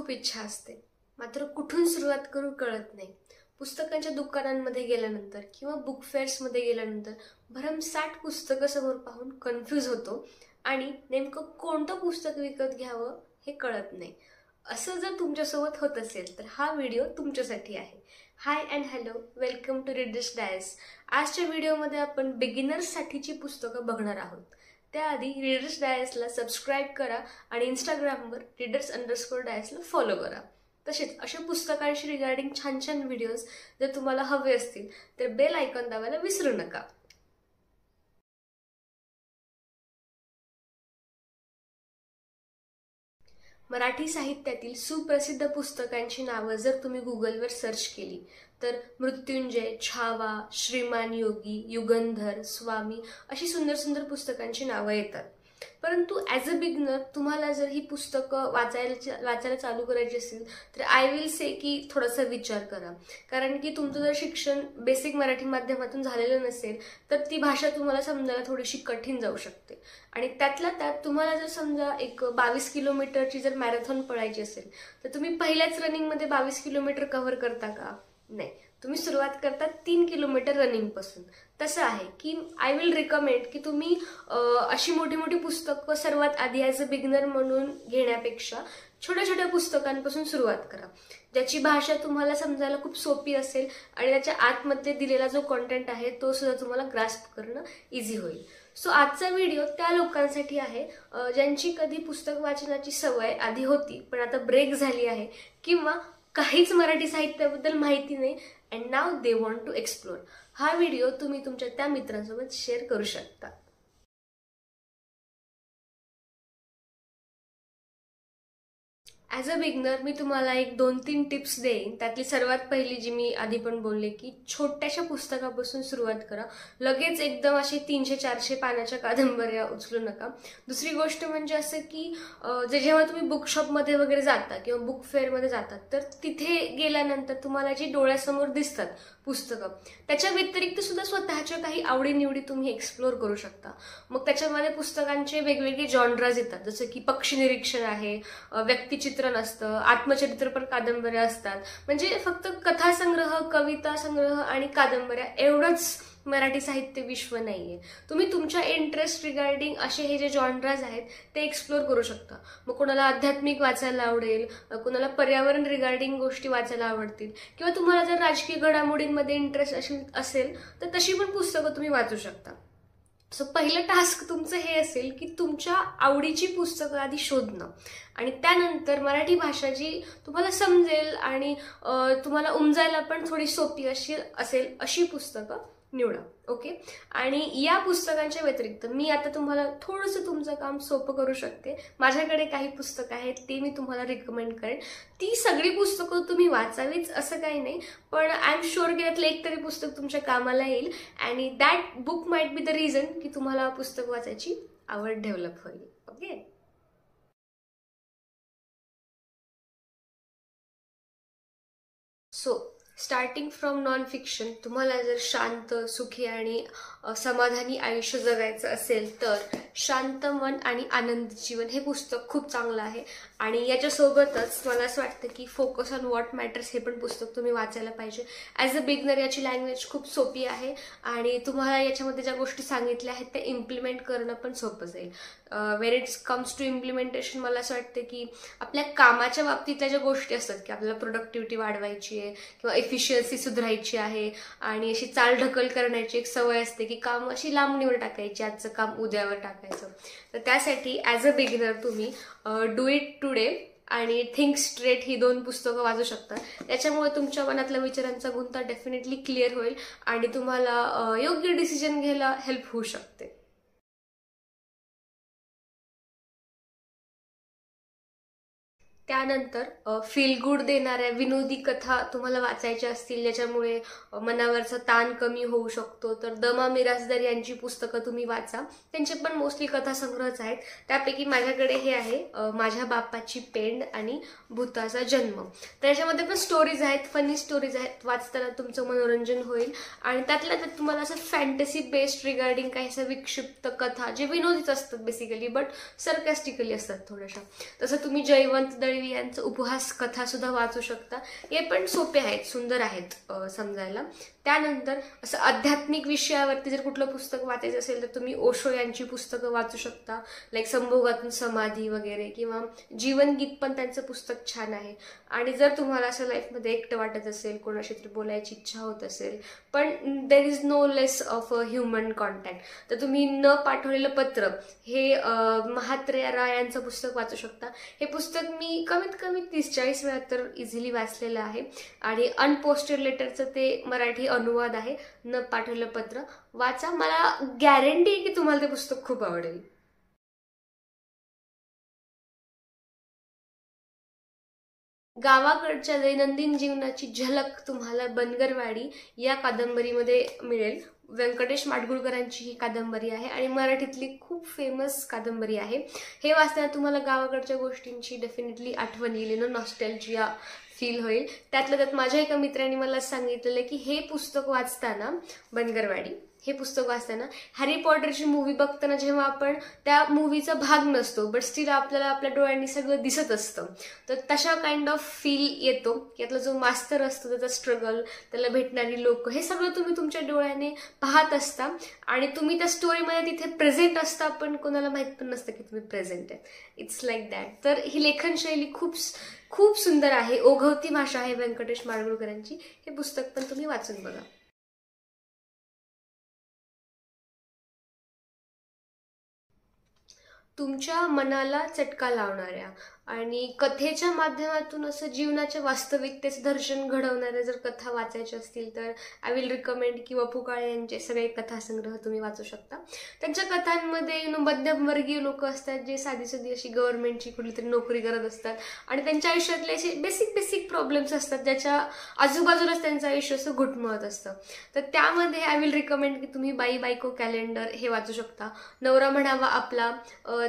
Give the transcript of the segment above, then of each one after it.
खूप इच्छा असते, मात्र कुठून सुरुवात करू कळत नाही. पुस्तकांच्या दुकानांमध्ये गेल्यानंतर किंवा बुक फेअर्समध्ये गेल्यानंतर भरमसाठ पुस्तकं समोर पाहून कन्फ्यूज होतो आणि नेमकं कोणतं पुस्तक विकत घ्यावं हे कळत नाही. असं जर तुमच्यासोबत होत असेल तर हा व्हिडिओ तुमच्यासाठी आहे. Hi and hello, welcome to readers dice. आजच्या व्हिडिओमध्ये आपण बिगिनर्ससाठीची पुस्तकं बघणार आहोत. त्याआधी रीडर्स डायसला सबस्क्राईब करा आणि इंस्टाग्रामवर रीडर्स_डायसला फॉलो करा. तसेच अशा पुस्तकांशी रिगार्डिंग छान छान व्हिडिओज जर तुम्हाला हवे असतील तर बेल आयकॉन दाबायला विसरू नका. मराठी साहित्यातील सुप्रसिद्ध पुस्तकांची नावं जर तुम्ही गुगलवर सर्च केली तर मृत्युंजय, छावा, श्रीमान योगी, युगंधर, स्वामी अशी सुंदर सुंदर पुस्तकांची नावं येतात. परंतु ॲज अ बिगनर तुम्हाला जर ही पुस्तकं वाचायला चालू करायची असेल तर आय विल से की थोडासा विचार करा. कारण की तुमचं जर शिक्षण बेसिक मराठी माध्यमातून झालेलं नसेल तर ती भाषा तुम्हाला समजायला थोडीशी कठीण जाऊ शकते. आणि त्यातल्या त्यात तुम्हाला जर समजा एक 22 किलोमीटरची जर मॅरेथॉन पळायची असेल तर तुम्ही पहिल्याच रनिंगमध्ये 22 किलोमीटर कव्हर करता का? नाही, तुम्ही सुरुवात करता 3 किलोमीटर रनिंगपासून. तसं आहे की आय विल रिकमेंड की तुम्ही अशी मोठी मोठी पुस्तकं सर्वात आधी ॲज अ बिगनर म्हणून घेण्यापेक्षा छोट्या छोट्या पुस्तकांपासून सुरुवात करा, ज्याची भाषा तुम्हाला समजायला खूप सोपी असेल आणि त्याच्या आतमध्ये दिलेला जो कॉन्टेंट आहे तो सुद्धा तुम्हाला ग्रास्प करणं इझी होईल. सो आजचा व्हिडिओ त्या लोकांसाठी आहे ज्यांची कधी पुस्तक वाचनाची सवय आधी होती पण आता ब्रेक झाली आहे, किंवा काहीच मराठी साहित्याबद्दल माहिती नाही अँड नाव दे वॉन्ट टू एक्सप्लोर. हा व्हिडिओ तुम्ही तुमच्या त्या मित्रांसोबत शेअर करू शकता. ॲज अ बिगनर मी तुम्हाला एक 2-3 टिप्स देईन. त्यातली सर्वात पहिली जी मी आधी पण बोलले की छोट्याशा पुस्तकापासून सुरुवात करा. लगेच एकदम असे 300-400 पानाच्या कादंबऱ्या उचलू नका. दुसरी गोष्ट म्हणजे असं की जेव्हा तुम्ही बुकशॉपमध्ये वगैरे जाता किंवा बुक फेअरमध्ये जातात तर तिथे गेल्यानंतर तुम्हाला जी डोळ्यासमोर दिसतात पुस्तकं, त्याच्या व्यतिरिक्त सुद्धा स्वतःच्या काही आवडीनिवडी तुम्ही एक्सप्लोर करू शकता. मग त्याच्यामध्ये पुस्तकांचे वेगवेगळे जॉनराज येतात, जसं की पक्षी निरीक्षण आहे, व्यक्तिचित्रण असतं, आत्मचरित्रपर कादंबऱ्या असतात. म्हणजे फक्त कथासंग्रह, कविता संग्रह आणि कादंबऱ्या एवढंच मराठी साहित्य विश्व नाहीये. तुम्ही तुमच्या इंटरेस्ट रिगार्डिंग असे हे जे जॉनराज आहेत ते एक्सप्लोर करू शकता. मग कोणाला आध्यात्मिक वाचायला आवडेल, कोणाला पर्यावरण रिगार्डिंग गोष्टी वाचायला आवडतील, किंवा तुम्हाला जर राजकीय घडामोडींमध्ये इंटरेस्ट असेल तर तशी पण पुस्तकं तुम्ही वाचू शकता. सो पहिलं टास्क तुमचं हे असेल की तुमच्या आवडीची पुस्तकं आधी शोधणं आणि त्यानंतर मराठी भाषा जी तुम्हाला समजेल आणि तुम्हाला उमजायला पण थोडी सोपी असेल अशी पुस्तकं निवडा. ओके. आणि या पुस्तकांच्या व्यतिरिक्त मी आता तुम्हाला थोडंसं तुमचं काम सोपं करू शकते. माझ्याकडे काही पुस्तकं आहेत ते मी तुम्हाला रिकमेंड करेन. ती सगळी पुस्तकं तुम्ही वाचावीच असं काही नाही, पण आय एम शुअर की त्यातलं एक तरी पुस्तक तुमच्या कामाला येईल आणि that book might be the reason की तुम्हाला पुस्तक वाचायची आवड डेव्हलप होईल. Okay. So starting from non fiction, तुम्हाला जर शांत, सुखी आणि समाधानी आयुष्य जगायचं असेल तर शांत मन आणि आनंद जीवन हे पुस्तक खूप चांगलं आहे. आणि याच्यासोबतच मला असं वाटतं की फोकस ऑन व्हॉट मॅटर्स हे पण पुस्तक तुम्ही वाचायला पाहिजे. ॲज अ बिगनर याची लँग्वेज खूप सोपी आहे आणि तुम्हाला याच्यामध्ये ज्या गोष्टी सांगितल्या आहेत त्या इम्प्लिमेंट करणं पण सोपं जाईल. When it's comes to implementation मला असं वाटतं की आपल्या कामाच्या बाबतीतल्या ज्या गोष्टी असतात की आपल्याला प्रोडक्टिव्हिटी वाढवायची आहे किंवा एफिशियन्सी सुधारायची आहे आणि अशी चालढकल करण्याची एक सवय असते की काम अशी लांबणीवर टाकायची, आजचं काम उद्यावर टाकायचं. तर त्यासाठी ॲज अ बिगिनर तुम्ही डू इट टुडे आणि थिंक स्ट्रेट ही 2 पुस्तकं वाचू शकता. त्याच्यामुळे तुमच्या मनातल्या विचारांचा गुंता डेफिनेटली क्लिअर होईल आणि तुम्हाला योग्य डिसिजन घ्यायला हेल्प होऊ शकते. त्यानंतर फील गुड देणाऱ्या विनोदी कथा तुम्हाला वाचायच्या असतील ज्याच्यामुळे मनावरचा ताण कमी होऊ शकतो तर द.मा. मिरासदार यांची पुस्तकं तुम्ही वाचा. त्यांचे पण मोस्टली कथासंग्रहच आहेत. त्यापैकी माझ्याकडे हे आहे माझ्या बापाची पेंड आणि भूताचा जन्म. तर याच्यामध्ये पण स्टोरीज आहेत, फनी स्टोरीज आहेत. वाचताना तुमचं मनोरंजन होईल आणि त्यातल्या त्यात तुम्हाला असं फॅन्टसी बेस्ड रिगार्डिंग काही असं विक्षिप्त कथा जे विनोदीच असतात बेसिकली बट सरकॅस्टिकली असतात थोड्याशा. तसं तुम्ही जयवंत दळवी यांचं उपहास कथा सुद्धा वाचू शकता. हे पण सोपे आहेत, सुंदर आहेत समजायला. त्यानंतर असं आध्यात्मिक विषयावरती जर कुठलं पुस्तक वाचायचं असेल तर तुम्ही ओशो यांची पुस्तकं वाचू शकता, लाईक संभोगातून समाधी वगैरे, किंवा जीवनगीत पण त्यांचं पुस्तक छान आहे. आणि जर तुम्हाला असं लाईफमध्ये एकटं वाटत असेल, कोणाशी तरी बोलायची इच्छा होत असेल, पण there is no less of a human contact, तर तुम्ही न पाठवलेलं पत्र हे महात्रेय यांचं पुस्तक वाचू शकता. हे पुस्तक मी कमीत कमी 30-40 वेळा तर इझिली वाचलेलं आहे. आणि अनपोस्टेड लेटरचं ते मराठी अनुवाद आहे, न पाठवलेलं पत्र. वाचा, मला गॅरंटी आहे की तुम्हाला ते पुस्तक खूप आवडेल. गावाकडच्या दैनंदिन जीवनाची झलक तुम्हाला बनगरवाडी या कादंबरीमध्ये मिळेल. व्यंकटेश माडगुळकरांची ही कादंबरी आहे आणि मराठीतली खूप फेमस कादंबरी आहे. हे वाचताना तुम्हाला गावाकडच्या गोष्टींची डेफिनेटली आठवण येईल, नॉस्टॅल्जिया फील होईल. त्यातल्या त्यात माझ्या एका मित्राने मला सांगितलेलं की हे पुस्तक वाचताना, बनगरवाडी हे पुस्तक वाचताना, हॅरी पॉटरची मूवी बघताना जेव्हा आपण त्या मूवीचा भाग नसतो बट स्टील आपल्याला आपल्या डोळ्यांनी सगळं दिसत असतं, तर तशा काइंड ऑफ फील येतो. यातला जो मास्तर असतो, त्याचा स्ट्रगल, त्याला भेटणारी लोक, हे सगळं तुम्ही तुमच्या डोळ्याने पाहत असता आणि तुम्ही त्या स्टोरीमध्ये तिथे प्रेझेंट असता, पण कोणाला माहित पण नसतं की तुम्ही प्रेझेंट आहे. It's like that. तर ही लेखनशैली खूप खूप सुंदर आहे, ओघवती भाषा आहे व्यंकटेश माडगुळकरांची. हे पुस्तक पण तुम्ही वाचून बघा. तुमच्या मनाला चटका लावणाऱ्या आणि कथेच्या माध्यमातून असं जीवनाच्या वास्तविकतेचं दर्शन घडवणाऱ्या जर कथा वाचायच्या असतील तर आय विल रिकमेंड की वपू काळे यांचे सगळे कथासंग्रह तुम्ही वाचू शकता. त्यांच्या कथांमध्ये मध्यमवर्गीय लोक असतात जे साधी साधी अशी गव्हर्नमेंटची कुठली तरी नोकरी करत असतात आणि त्यांच्या आयुष्यातले असे बेसिक प्रॉब्लेम्स असतात ज्याच्या आजूबाजूलाच त्यांचं आयुष्य असं घुटमळत असतं. तर त्यामध्ये आय विल रिकमेंड की तुम्ही बाई बायको कॅलेंडर हे वाचू शकता, नवरा म्हणावा आपला,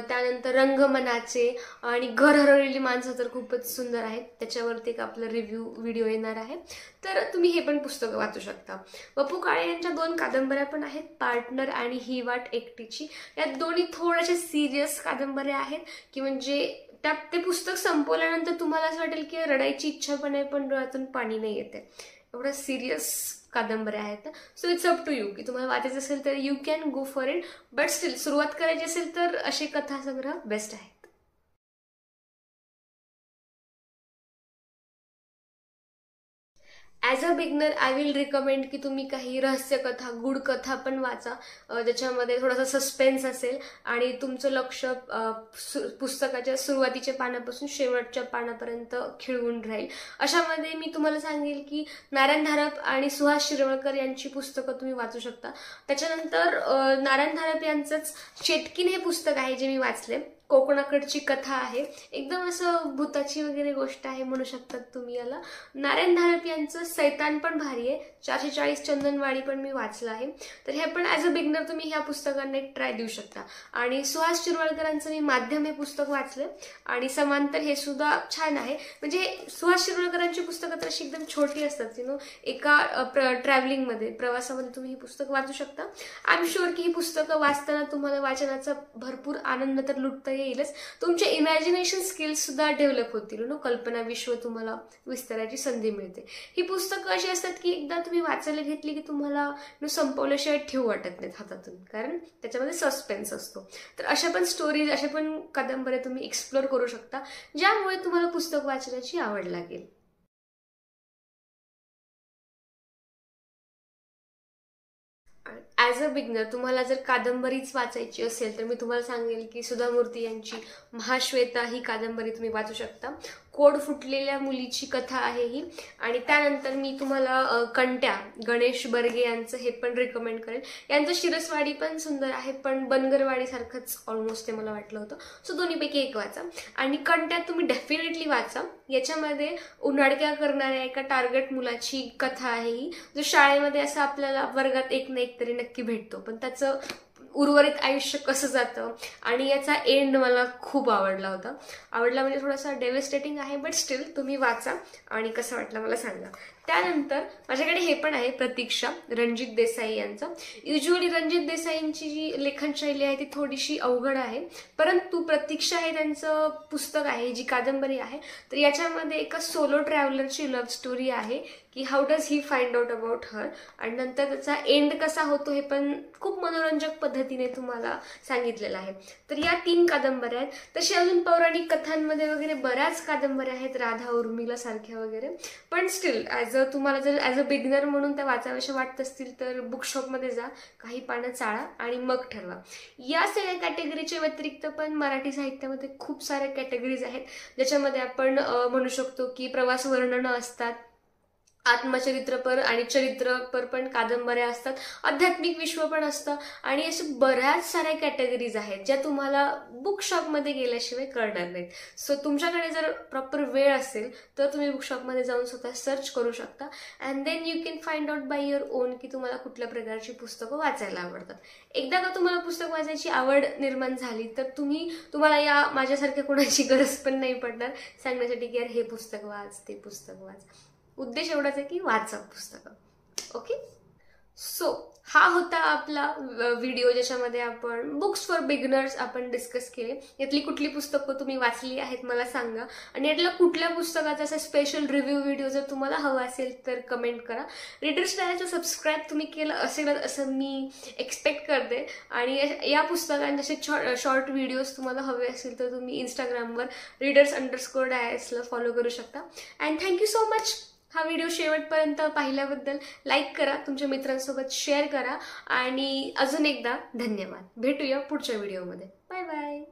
त्यानंतर रंगमनाचे, आणि घर हरवलेली माणसं तर खूपच सुंदर आहेत, त्याच्यावरती एक आपला व्हिडिओ येणार आहे, तर तुम्ही हे पण पुस्तकं वाचू शकता. वपू काळे यांच्या 2 कादंबऱ्या पण आहेत, पार्टनर आणि ही वाट एकटीची. या दोन्ही थोड्याशा सिरियस कादंबऱ्या आहेत की म्हणजे त्यात ते पुस्तक संपवल्यानंतर तुम्हाला असं वाटेल की रडायची इच्छा पण आहे पण डोळ्यातून पाणी नाही येते, एवढ्या सिरियस कादंबऱ्या आहेत. So it's up to you की तुम्हाला वाचायचं असेल तर you can go for it, but still सुरुवात करायची असेल तर असे कथासंग्रह बेस्ट आहेत. As a beginner I will recommend की तुम्ही काही रहस्यकथा, गूढ कथा पण वाचा, ज्याच्यामध्ये थोडासा सस्पेन्स असेल आणि तुमचं लक्ष पुस्तकाच्या सुरुवातीच्या पानापासून शेवटच्या पानापर्यंत खिळवून राहील. अशामध्ये मी तुम्हाला सांगेल की नारायण धारप आणि सुहास शिरवळकर यांची पुस्तकं तुम्ही वाचू शकता. त्याच्यानंतर नारायण धारप यांचंच चेटकीन हे पुस्तक आहे जे मी वाचले. कोकणाकडची कथा आहे, एकदम असं भूताची वगैरे गोष्ट आहे म्हणू शकतात तुम्ही याला. नारायण धारप यांचं सैतान पण भारी आहे. 440 चंदनवाडी पण मी वाचलं आहे, तर हे पण ॲज अ बिगनर तुम्ही ह्या पुस्तकांना एक ट्राय देऊ शकता. आणि सुहास शिरवळकरांचं मी माध्यम हे पुस्तक वाचलं आणि समांतर हे सुद्धा छान आहे. म्हणजे सुहास शिरवळकरांची पुस्तकं तर अशी एकदम छोटी असतात, एका ट्रॅव्हलिंगमध्ये, प्रवासामध्ये तुम्ही ही पुस्तक वाचू शकता. आय एम शुअर की ही पुस्तकं वाचताना तुम्हाला वाचनाचा भरपूर आनंद तर लुटता येईलच, तुमचे इमॅजिनेशन स्किल्स सुद्धा डेव्हलप होतील, कल्पना विश्व तुम्हाला विस्ताराची संधी मिळते. ही पुस्तकं अशी असतात की एकदा तुम्ही वाचायला घेतली की तुम्हाला संपवल्याशिवाय ठेवू वाटत नाहीत हातातून, कारण त्याच्यामध्ये सस्पेन्स असतो. तर अशा पण स्टोरीज, अशा पण कादंबऱ्या तुम्ही एक्सप्लोर करू शकता, ज्यामुळे तुम्हाला पुस्तक वाचण्याची आवड लागेल. ॲज अ बिगनर तुम्हाला जर कादंबरीच वाचायची असेल तर मी तुम्हाला सांगेल की सुधा मूर्ती यांची महाश्वेता ही कादंबरी तुम्ही वाचू शकता. कोड फुटलेल्या मुलीची कथा आहे ही. आणि त्यानंतर मी तुम्हाला कंट्या, गणेश बर्गे यांचं हे पण रिकमेंड करेन. यांचं शिरसवाडी पण सुंदर आहे, पण बनगरवाडी सारखंच ऑलमोस्ट ते मला वाटलं होतं. सो दोन्हीपैकी एक वाचा. आणि कंट्या तुम्ही डेफिनेटली वाचा. याच्यामध्ये उन्हाळक्या करणाऱ्या एका टार्गेट मुलाची कथा आहे ही, जो शाळेमध्ये असं आपल्याला वर्गात एक ना एक तरी नक्की भेटतो, पण त्याचं उर्वरित आयुष्य कसं जातं. आणि याचा एंड मला खूप आवडला होता. आवडला म्हणजे थोडासा डेव्हिस्टेटिंग आहे, बट स्टील तुम्ही वाचा आणि कसं वाटलं मला सांगा. त्यानंतर माझ्याकडे हे पण आहे, प्रतीक्षा, रणजित देसाई यांचं. युज्युअली रणजित देसाईंची जी लेखनशैली आहे ती थोडीशी अवघड आहे, परंतु प्रतीक्षा हे त्यांचं पुस्तक आहे, जी कादंबरी आहे. तर याच्यामध्ये एका सोलो ट्रॅव्हलरची लव्ह स्टोरी आहे की how does he find out about her, आणि नंतर त्याचा एंड कसा होतो हे पण खूप मनोरंजक पद्धतीने तुम्हाला सांगितलेलं आहे. तर या 3 कादंबऱ्या आहेत. तशी अजून पौराणिक कथांमध्ये वगैरे बऱ्याच कादंबऱ्या आहेत, राधा उर्मिला सारख्या वगैरे. पण स्टील तुम्हाला जर ॲज अ बिगिनर म्हणून त्या वाचाव्याशा वाटत असतील तर बुकशॉपमध्ये जा, काही पानं चाळा आणि मग ठरवा. या सगळ्या कॅटेगरीच्या व्यतिरिक्त पण मराठी साहित्यामध्ये खूप साऱ्या कॅटेगरीज आहेत, ज्याच्यामध्ये आपण म्हणू शकतो की प्रवास वर्णनं असतात, आत्मचरित्रपर आणि चरित्रपर पण कादंबऱ्या असतात, आध्यात्मिक विश्व पण असतं, आणि अशा बऱ्याच साऱ्या कॅटेगरीज आहेत ज्या तुम्हाला बुकशॉपमध्ये गेल्याशिवाय कळणार नाहीत. सो तुमच्याकडे जर प्रॉपर वेळ असेल तर तुम्ही बुकशॉपमध्ये जाऊन स्वतः सर्च करू शकता, and then you can find out by your own की तुम्हाला कुठल्या प्रकारची पुस्तकं वाचायला आवडतात. एकदा का तुम्हाला पुस्तक वाचायची आवड निर्माण झाली तर तुम्हाला या माझ्यासारख्या कोणाची गरज पण नाही पडणार सांगण्यासाठी की यार हे पुस्तक वाच, ते पुस्तक वाच. उद्देश एवढाच आहे की वाचा पुस्तकं. ओके, सो हा होता आपला व्हिडिओ, ज्याच्यामध्ये आपण बुक्स फॉर बिगिनर्स आपण डिस्कस केले. यातली कुठली पुस्तकं तुम्ही वाचली आहेत मला सांगा, आणि यातल्या कुठल्या पुस्तकाचा असा स्पेशल रिव्ह्यू व्हिडिओ जर तुम्हाला हवा असेल तर कमेंट करा. रीडर्स डायरीचं सबस्क्राईब तुम्ही केलं असेलच असं मी एक्सपेक्ट करते, आणि या पुस्तकांचे शॉर्ट व्हिडिओज तुम्हाला हवे असतील तर तुम्ही इंस्टाग्रामवर readers_diaries ला फॉलो करू शकता. अँड थँक्यू सो मच हा व्हिडिओ शेवटपर्यंत पाहिल्याबद्दल. लाईक करा, तुमच्या मित्रांसोबत शेअर करा, आणि अजून एकदा धन्यवाद. भेटूया पुढच्या व्हिडिओमध्ये. Bye bye.